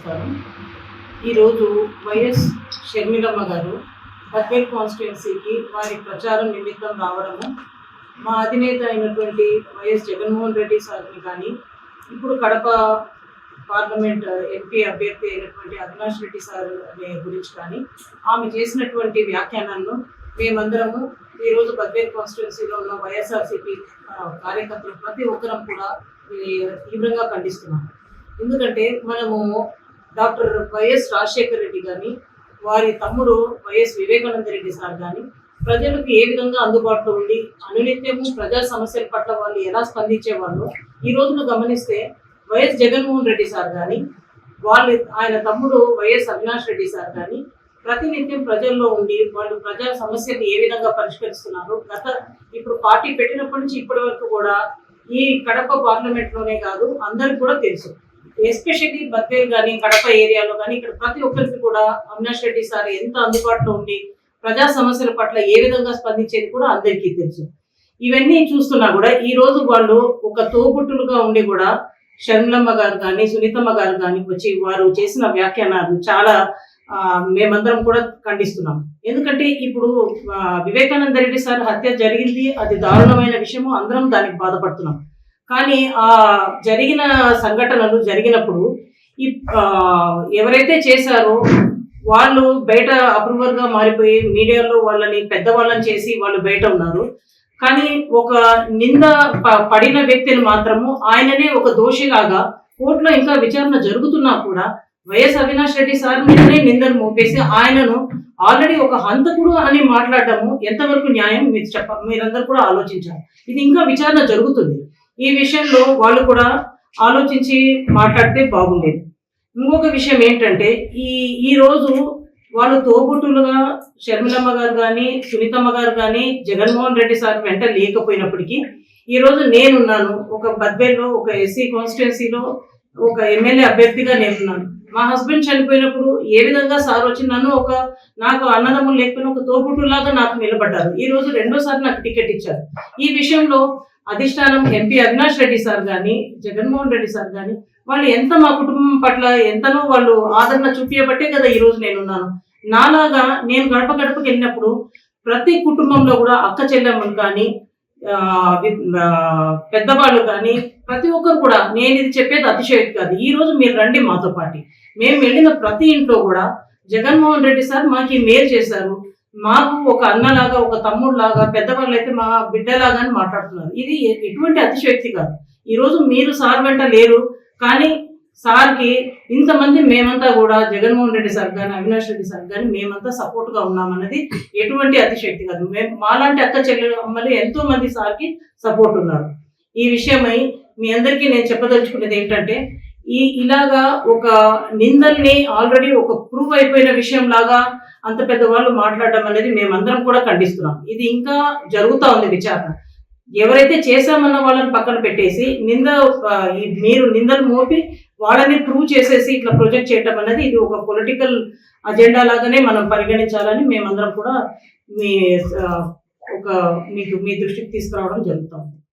నమస్కారం. ఈరోజు వైఎస్ షర్మిలమ్మ గారు బద్వేల్ కాన్స్టిట్యున్సీకి వారి ప్రచారం నిమిత్తం రావడము, మా అధినేత అయినటువంటి వైఎస్ జగన్మోహన్ రెడ్డి సార్ని కానీ, ఇప్పుడు కడప పార్లమెంట్ ఎంపీ అభ్యర్థి అయినటువంటి అవినాష్ రెడ్డి సార్ గురించి కానీ ఆమె చేసినటువంటి వ్యాఖ్యానాలను మేమందరము ఈరోజు బద్వేల్ కాన్స్టిట్యున్సీలో ఉన్న వైఎస్ఆర్సీపీ కార్యకర్తలు ప్రతి ఒక్కరం కూడా తీవ్రంగా ఖండిస్తున్నాం. ఎందుకంటే మనము డాక్టర్ వైఎస్ రాజశేఖర రెడ్డి కానీ, వారి తమ్ముడు వైఎస్ వివేకానంద రెడ్డి సార్ కానీ ప్రజలకు ఏ విధంగా అందుబాటులో ఉండి అనునిత్యము ప్రజా సమస్యల పట్ల వాళ్ళు ఎలా స్పందించేవాళ్ళు ఈ రోజును గమనిస్తే, వైఎస్ జగన్మోహన్ రెడ్డి సార్ కానీ, ఆయన తమ్ముడు వైఎస్ అవినాష్ రెడ్డి సార్ కానీ ప్రతినిత్యం ప్రజల్లో ఉండి వాళ్ళు ప్రజా సమస్యలు ఏ విధంగా పరిష్కరిస్తున్నారు. ఇప్పుడు పార్టీ పెట్టినప్పటి నుంచి ఇప్పటి వరకు కూడా ఈ కడప పార్లమెంట్లోనే కాదు, అందరికి కూడా తెలుసు. ఎస్పెషల్లీ బద్వేల్ కానీ కడప ఏరియాలో కానీ ఇక్కడ ప్రతి ఒక్కరికి కూడా అవినాష్ రెడ్డి సార్ ఎంత అందుబాటులో ఉండి ప్రజా సమస్యల పట్ల ఏ విధంగా స్పందించేది కూడా అందరికీ తెలుసు. ఇవన్నీ చూస్తున్నా కూడా ఈ రోజు వాళ్ళు ఒక తోబుట్టులుగా ఉండి కూడా షర్మిలమ్మ గారు కానీ సునీతమ్మ గారు కానీ వచ్చి వారు చేసిన వ్యాఖ్యానాలు చాలా మేమందరం కూడా ఖండిస్తున్నాం. ఎందుకంటే ఇప్పుడు వివేకానంద రెడ్డి సార్ హత్య జరిగింది, అది దారుణమైన విషయము, అందరం దానికి బాధపడుతున్నాం. కానీ ఆ జరిగిన సంఘటనలు జరిగినప్పుడు ఎవరైతే చేశారో వాళ్ళు బయట అప్రూవర్గా మారిపోయి మీడియాలో వాళ్ళని పెద్దవాళ్ళని చేసి వాళ్ళు బయట ఉన్నారు. కానీ ఒక నింద పడిన వ్యక్తిని మాత్రము ఆయననే ఒక దోషిలాగా కోర్టులో ఇంకా విచారణ జరుగుతున్నా కూడా వైఎస్ అవినాష్ రెడ్డి సార్ మీదనే నిందను మోపేసి ఆయనను ఆల్రెడీ ఒక హంతకుడు అని మాట్లాడటము ఎంతవరకు న్యాయం మీరందరూ కూడా ఆలోచించాలి. ఇది ఇంకా విచారణ జరుగుతుంది. ఈ విషయంలో వాళ్ళు కూడా ఆలోచించి మాట్లాడితే బాగుండేది. ఇంకొక విషయం ఏంటంటే ఈ రోజు వాళ్ళు తోబుట్టులుగా షర్మిలమ్మ గారు కానీ సునీతమ్మ గారు కానీ జగన్మోహన్ రెడ్డి సార్ వెంట లేకపోయినప్పటికీ ఈరోజు నేనున్నాను. ఒక బద్వేల్లో ఒక ఎస్సీ కాన్స్టిట్యున్సీలో ఒక ఎమ్మెల్యే అభ్యర్థిగా నేనున్నాను. మా హస్బెండ్ చనిపోయినప్పుడు ఏ విధంగా సార్ వచ్చి నన్ను నాకు అన్నదమ్ములు లేకపోయినా ఒక తోబుట్టులాగా నాకు నిలబడ్డారు. ఈ రోజు రెండోసారి నాకు టికెట్ ఇచ్చారు. ఈ విషయంలో అధిష్టానం ఎంపీ అవినాష్ రెడ్డి సార్ కానీ జగన్మోహన్ రెడ్డి సార్ కానీ వాళ్ళు ఎంత మా కుటుంబం పట్ల ఎంతనో వాళ్ళు ఆదరణ చూపించబట్టే కదా ఈరోజు నేనున్నాను. నాలాగా నేను గడప గడపకి వెళ్ళినప్పుడు ప్రతి కుటుంబంలో కూడా అక్క చెల్లెమ్మలు కానీ పెద్దవాళ్ళు కానీ ప్రతి ఒక్కరు కూడా, నేను ఇది చెప్పేది అతిశయోక్తి కాదు. ఈ రోజు మీరు రండి మాతో పాటు. మేము వెళ్ళిన ప్రతి ఇంట్లో కూడా జగన్మోహన్ రెడ్డి సార్ మాకు ఈ మేలు చేశారు, మాకు ఒక అన్నలాగా ఒక తమ్ముడులాగా, పెద్దవాళ్ళు అయితే మా బిడ్డలాగా అని మాట్లాడుతున్నారు. ఇది ఎటువంటి అతిశయోక్తి కాదు. ఈరోజు మీరు సార్ వెంట లేరు, కానీ సార్కి ఇంతమంది మేమంతా కూడా జగన్మోహన్ రెడ్డి సార్ కానీ అవినాష్ రెడ్డి సార్ కానీ మేమంతా సపోర్ట్గా ఉన్నామన్నది ఎటువంటి అతిశయోక్తి కాదు. మాలాంటి అక్క చెల్లెమ్మలు ఎంతో మంది సార్కి సపోర్ట్ ఉన్నారు. ఈ విషయమై మీ అందరికీ నేను చెప్పదలుచుకునేది ఏంటంటే, ఇలాగా ఒక నిందల్ని ఆల్రెడీ ఒక ప్రూవ్ అయిపోయిన విషయం లాగా అంత పెద్దవాళ్ళు మాట్లాడడం అనేది మేమందరం కూడా ఖండిస్తున్నాం. ఇది ఇంకా జరుగుతూ ఉంది విచారణ. ఎవరైతే చేశామన్న వాళ్ళని పక్కన పెట్టేసి మీరు నిందలు మోపి వాళ్ళని ప్రూవ్ చేసేసి ఇట్లా ప్రొజెక్ట్ చేయటం అనేది ఇది ఒక పొలిటికల్ అజెండా లాగానే మనం పరిగణించాలని మేమందరం కూడా మీ దృష్టికి తీసుకురావడం జరుగుతుంది.